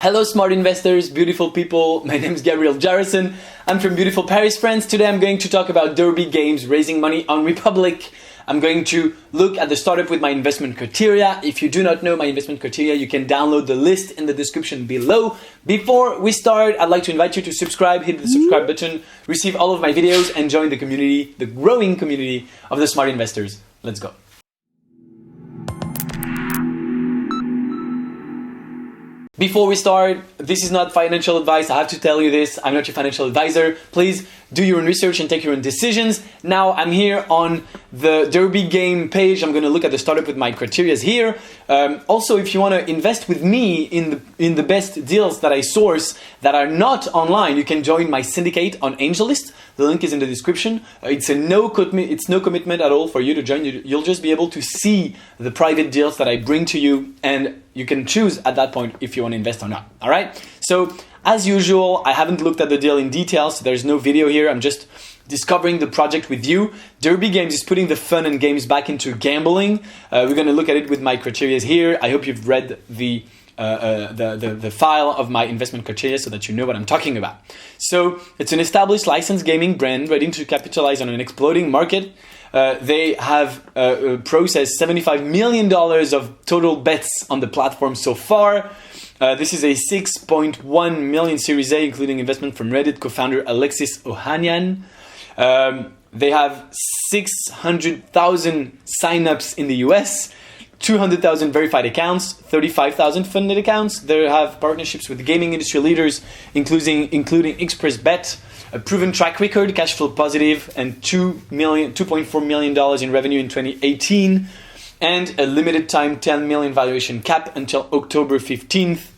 Hello smart investors, beautiful people, my name is Gabriel Jarrison. I'm from beautiful Paris, France. Today I'm going to talk about Derby Games raising money on Republic. I'm going to look at the startup with my investment criteria. If you do not know my investment criteria, you can download the list in the description below. Before we start, I'd like to invite you to subscribe, hit the subscribe button, receive all of my videos, and join the community, the growing community of the smart investors. Let's go. Before we start, this is not financial advice. I have to tell you this. I'm not your financial advisor. Please do your own research and take your own decisions. Now, I'm here on the Derby Game page. I'm going to look at the startup with my criteria here. Also, if you want to invest with me in the best deals that I source that are not online, you can join my syndicate on AngelList. The link is in the description. It's no commitment at all for you to join. You'll just be able to see the private deals that I bring to you, and you can choose at that point if you want to invest or not. All right. So as usual, I haven't looked at the deal in detail, so there's no video here. I'm just discovering the project with you. Derby Games is putting the fun and games back into gambling. We're going to look at it with my criteria here. I hope you've read the file of my investment criteria so that you know what I'm talking about. So it's an established licensed gaming brand ready to capitalize on an exploding market. They have processed $75 million of total bets on the platform so far. This is a 6.1 million Series A, including investment from Reddit co-founder Alexis Ohanian. They have 600,000 signups in the US, 200,000 verified accounts, 35,000 funded accounts. They have partnerships with gaming industry leaders, including XpressBet, a proven track record, cash flow positive, and $2.4 million in revenue in 2018, and a limited time 10 million valuation cap until October 15th,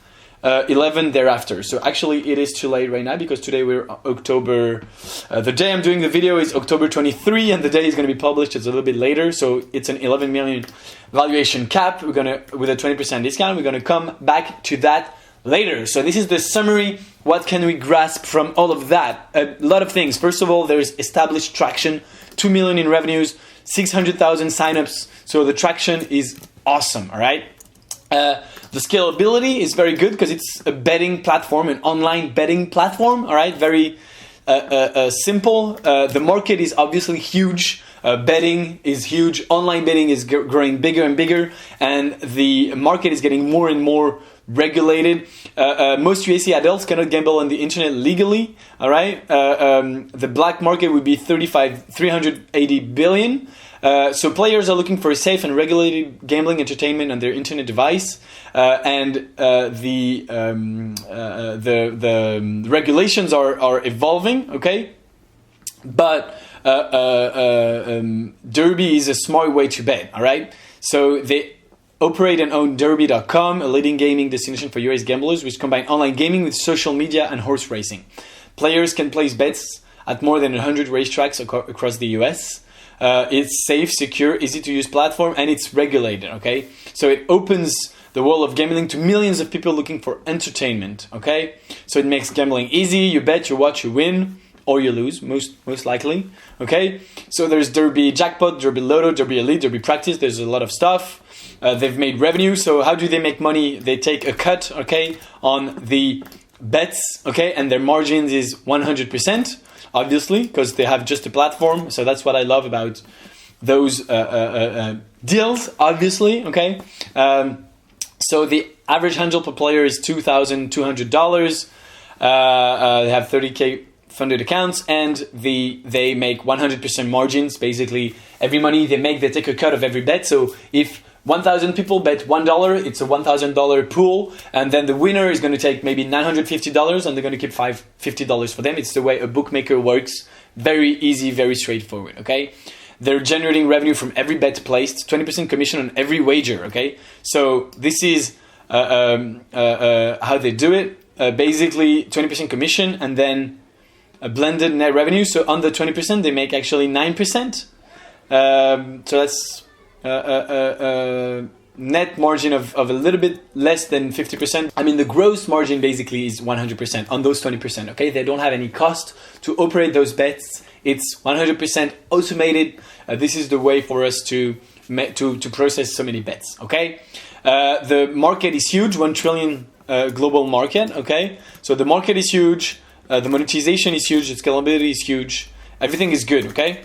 11 thereafter. So actually it is too late right now because today we're October, the day I'm doing the video is October 23 and the day is going to be published is a little bit later. So it's an 11 million valuation cap. We're going to, with a 20% discount, we're going to come back to that later. So this is the summary. What can we grasp from all of that? A lot of things. First of all, there's established traction, 2 million in revenues, 600,000 signups. So the traction is awesome. All right. The scalability is very good because it's a betting platform, an online betting platform. All right. Very simple. The market is obviously huge. Betting is huge. Online betting is growing bigger and bigger, and the market is getting more and more regulated. Most USC adults cannot gamble on the internet legally. All right. The black market would be 380 billion. So players are looking for a safe and regulated gambling entertainment on their internet device, and the regulations are evolving. Okay, but Derby is a smart way to bet. All right, so they operate and own Derby.com, a leading gaming destination for US gamblers, which combine online gaming with social media and horse racing. Players can place bets at more than 100 racetracks across the US. It's safe, secure, easy to use platform, and it's regulated. Okay, so it opens the world of gambling to millions of people looking for entertainment. Okay, so it makes gambling easy. You bet, you watch, you win, or you lose, most likely. Okay, so there's Derby Jackpot, Derby Lotto, Derby Elite, Derby Practice. There's a lot of stuff. They've made revenue. So how do they make money? They take a cut, okay, on the bets, okay, and their margins is 100%, obviously, because they have just a platform. So that's what I love about those deals, obviously, okay. So the average handle per player is $2,200. They have 30K funded accounts, and they make 100% margins. Basically, every money they make, they take a cut of every bet. So if 1,000 people bet $1, it's a $1,000 pool, and then the winner is going to take maybe $950, and they're going to keep $50 for them. It's the way a bookmaker works. Very easy, very straightforward. Okay, they're generating revenue from every bet placed, 20% commission on every wager. Okay, so this is how they do it. Basically, 20% commission, and then a blended net revenue. So on the 20%, they make actually 9%. So that's net margin of a little bit less than 50%. I mean, the gross margin basically is 100% on those 20%. Okay, they don't have any cost to operate those bets. It's 100% automated. This is the way for us to process so many bets. Okay, the market is huge, $1 trillion global market. Okay, so the market is huge, the monetization is huge, the scalability is huge, everything is good. Okay,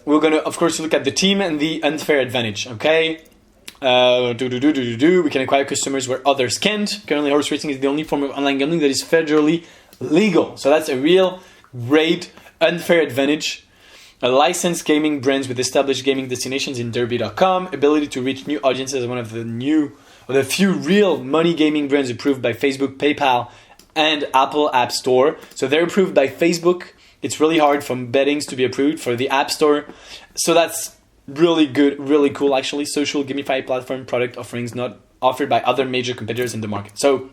we're gonna of course look at the team and the unfair advantage. Okay. We can acquire customers where others can't. Currently, horse racing is the only form of online gambling that is federally legal. So that's a real great unfair advantage. A licensed gaming brands with established gaming destinations in Derby.com. Ability to reach new audiences as one of the few real money gaming brands approved by Facebook, PayPal, and Apple App Store. So they're approved by Facebook. It's really hard for bettings to be approved for the App Store. So that's really good, really cool, actually. Social gamified platform product offerings not offered by other major competitors in the market. So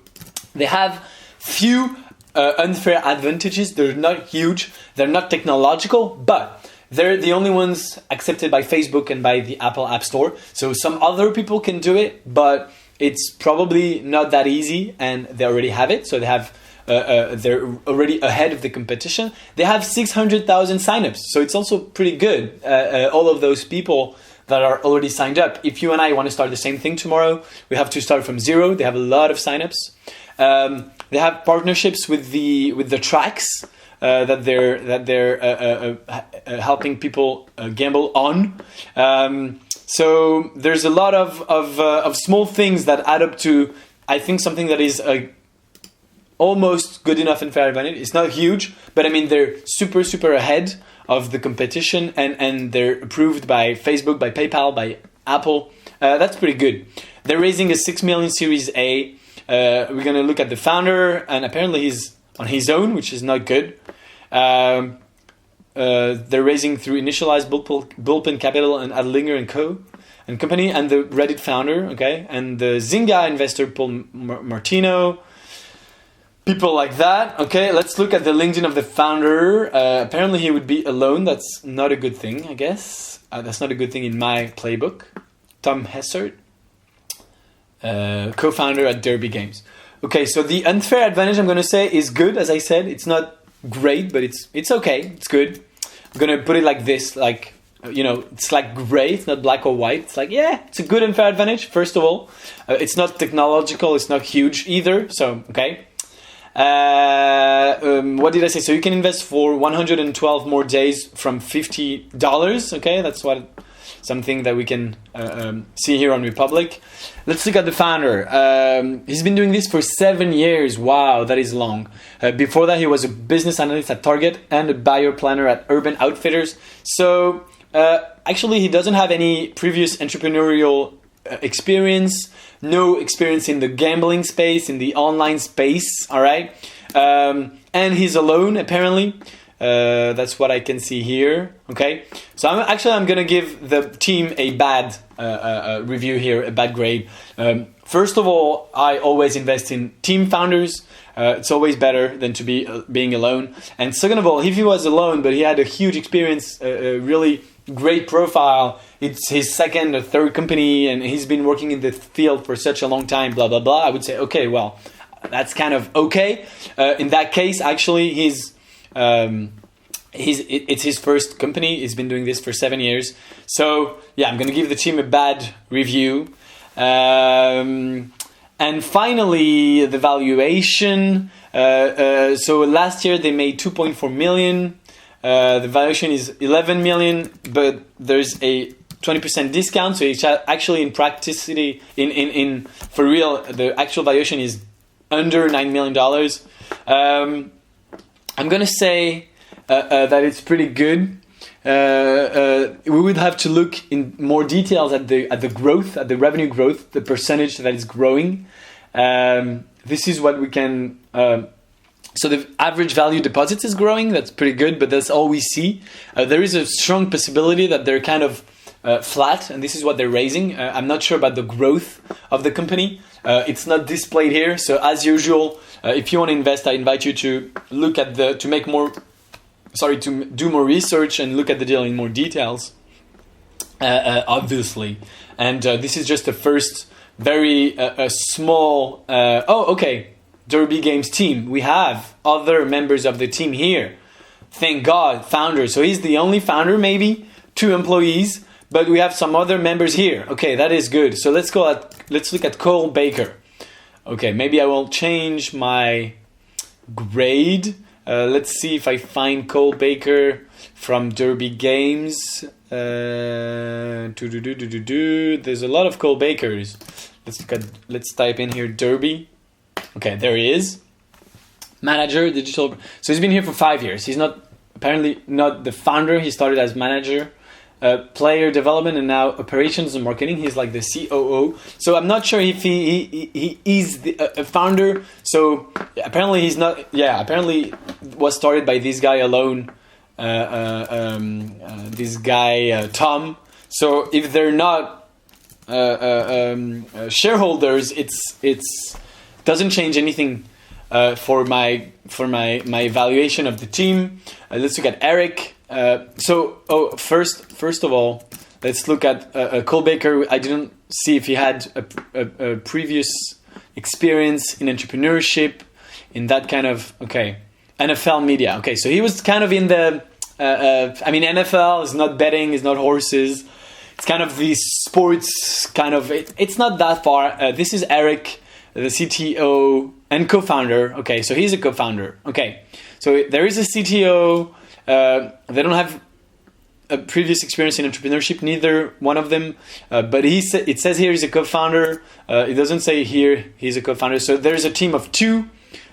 they have few unfair advantages. They're not huge. They're not technological, but they're the only ones accepted by Facebook and by the Apple App Store. So some other people can do it, but it's probably not that easy, and they already have it. So they have they're already ahead of the competition. They have 600,000 signups, so it's also pretty good. All of those people that are already signed up. If you and I want to start the same thing tomorrow, we have to start from zero. They have a lot of signups. They have partnerships with the tracks that they're helping people gamble on. So there's a lot of small things that add up to, I think, something that is almost good enough and fair advantage. It's not huge, but I mean, they're super ahead of the competition, and they're approved by Facebook, by PayPal, by Apple. That's pretty good. They're raising a 6 million Series A. We're going to look at the founder, and apparently he's on his own, which is not good. They're raising through Initialized, Bullpen Capital, and Adlinger and Co. and company, and the Reddit founder, okay, and the Zynga investor Paul Martino. People like that. Okay, let's look at the LinkedIn of the founder. Apparently he would be alone. That's not a good thing, I guess. That's not a good thing in my playbook. Tom Hessert, co-founder at Derby Games. Okay, so the unfair advantage, I'm going to say, is good. As I said, it's not great, but it's okay. It's good. I'm going to put it like this, like, it's like gray. It's not black or white. It's like, yeah, it's a good unfair advantage, first of all. It's not technological. It's not huge either. So, okay. What did I say? So you can invest for 112 more days from $50. Okay, that's something that we can see here on Republic. Let's look at the founder. He's been doing this for 7 years. Wow, that is long. Before that, he was a business analyst at Target and a buyer planner at Urban Outfitters. So actually, he doesn't have any previous entrepreneurial experience. No experience in the gambling space, in the online space, all right? And he's alone, apparently. That's what I can see here, okay? So I'm going to give the team a bad review here, a bad grade. First of all, I always invest in team founders. It's always better than to be being alone. And second of all, if he was alone, but he had a huge experience, a really great profile, it's his second or third company, and he's been working in the field for such a long time, blah, blah, blah, I would say, okay, well, that's kind of okay. In that case, actually, it's his first company. He's been doing this for 7 years. So, yeah, I'm going to give the team a bad review. And finally, the valuation. So last year, they made 2.4 million. The valuation is 11 million, but there's a 20% discount. So it's actually in practicity, in for real, the actual valuation is under $9 million. I'm gonna say that it's pretty good. We would have to look in more details at the growth, at the revenue growth, the percentage that is growing. This is what we can. So the average value deposits is growing. That's pretty good, but that's all we see. There is a strong possibility that they're kind of flat, and this is what they're raising. I'm not sure about the growth of the company. It's not displayed here. So as usual, if you want to invest, I invite you to look at to do more research and look at the deal in more details. Obviously, and this is just the first very small. Okay. Derby Games team. We have other members of the team here. Thank God, founder. So he's the only founder, maybe 2 employees, but we have some other members here. Okay, that is good. So let's look at Cole Baker. Okay, maybe I will change my grade. Let's see if I find Cole Baker from Derby Games. There's a lot of Cole Bakers. Let's type in here Derby. Okay, there he is. Manager, digital. So he's been here for 5 years. He's apparently not the founder. He started as manager, player development, and now operations and marketing. He's like the COO. So I'm not sure if he is a founder. So apparently he's not. Yeah, apparently it was started by this guy alone. This guy Tom. So if they're not shareholders, it's doesn't change anything for my evaluation of the team. Let's look at Eric. First of all, let's look at Cole Baker. I didn't see if he had a previous experience in entrepreneurship, in that kind of NFL media. Okay, so he was kind of in the. NFL is not betting, is not horses. It's kind of the sports kind of. It's not that far. This is Eric, the CTO and co-founder. Okay, so he's a co-founder. Okay, so there is a CTO. They don't have a previous experience in entrepreneurship, neither one of them. But it says here he's a co-founder. It doesn't say here he's a co-founder. So there's a team of 2.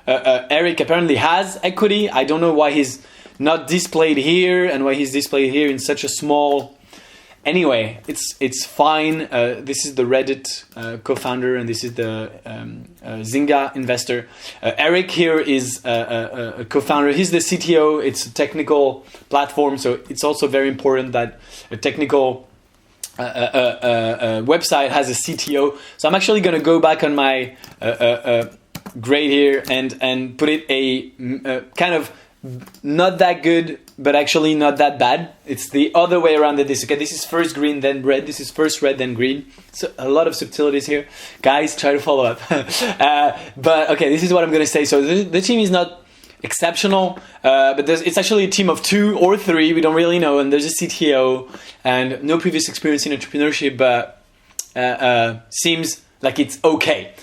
Eric apparently has equity. I don't know why he's not displayed here and why he's displayed here in such a small. Anyway, it's fine. This is the Reddit co-founder, and this is the Zynga investor. Eric here is a co-founder. He's the CTO. It's a technical platform, so it's also very important that a technical website has a CTO. So I'm actually going to go back on my grade here and put it a kind of not that good, but actually not that bad. It's the other way around that this. Okay, this is first green, then red. This is first red, then green. So a lot of subtleties here. Guys, try to follow up. But okay, this is what I'm going to say. So the team is not exceptional, but it's actually a team of 2 or 3. We don't really know. And there's a CTO and no previous experience in entrepreneurship, but seems like it's okay.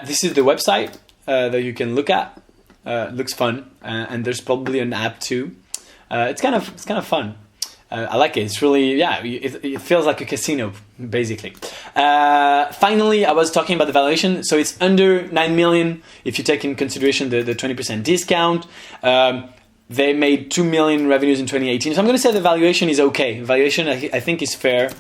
This is the website that you can look at. Looks fun, and there's probably an app too. It's kind of fun. I like it. It's really it feels like a casino basically. Finally, I was talking about the valuation. So it's under 9 million if you take in consideration the 20% discount. They made 2 million revenues in 2018. So I'm going to say the valuation is okay. Valuation I think is fair.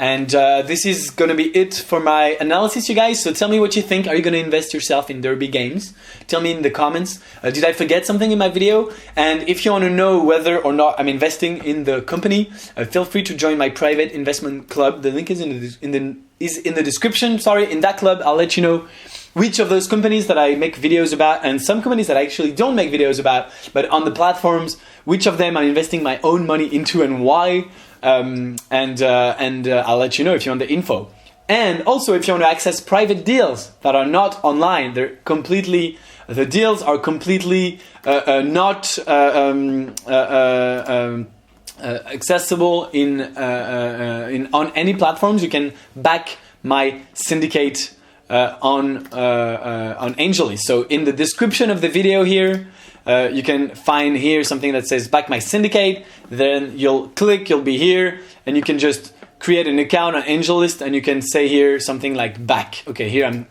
And this is going to be it for my analysis, you guys. So tell me what you think. Are you going to invest yourself in Derby Games? Tell me in the comments. Did I forget something in my video? And if you want to know whether or not I'm investing in the company, feel free to join my private investment club. The link is in the description. In that club, I'll let you know which of those companies that I make videos about, and some companies that I actually don't make videos about, but on the platforms, which of them I'm investing my own money into and why. And I'll let you know if you want the info. And also if you want to access private deals that are not online, the deals are completely not accessible on any platforms. You can back my syndicate on AngelList. So in the description of the video here, you can find here something that says back my syndicate. Then you'll be here, and you can just create an account on AngelList, and you can say here something like back. Okay, here I'm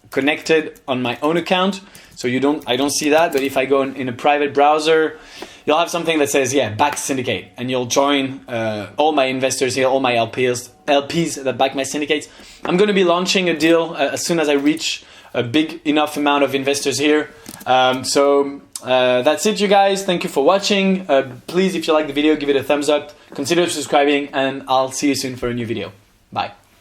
connected on my own account, so I don't see that. But if I go in a private browser, you'll have something that says back syndicate, and you'll join all my investors here, all my LPs that back my syndicates. I'm going to be launching a deal as soon as I reach a big enough amount of investors here. That's it, you guys. Thank you for watching. Please, if you like the video, give it a thumbs up. Consider subscribing, and I'll see you soon for a new video. Bye.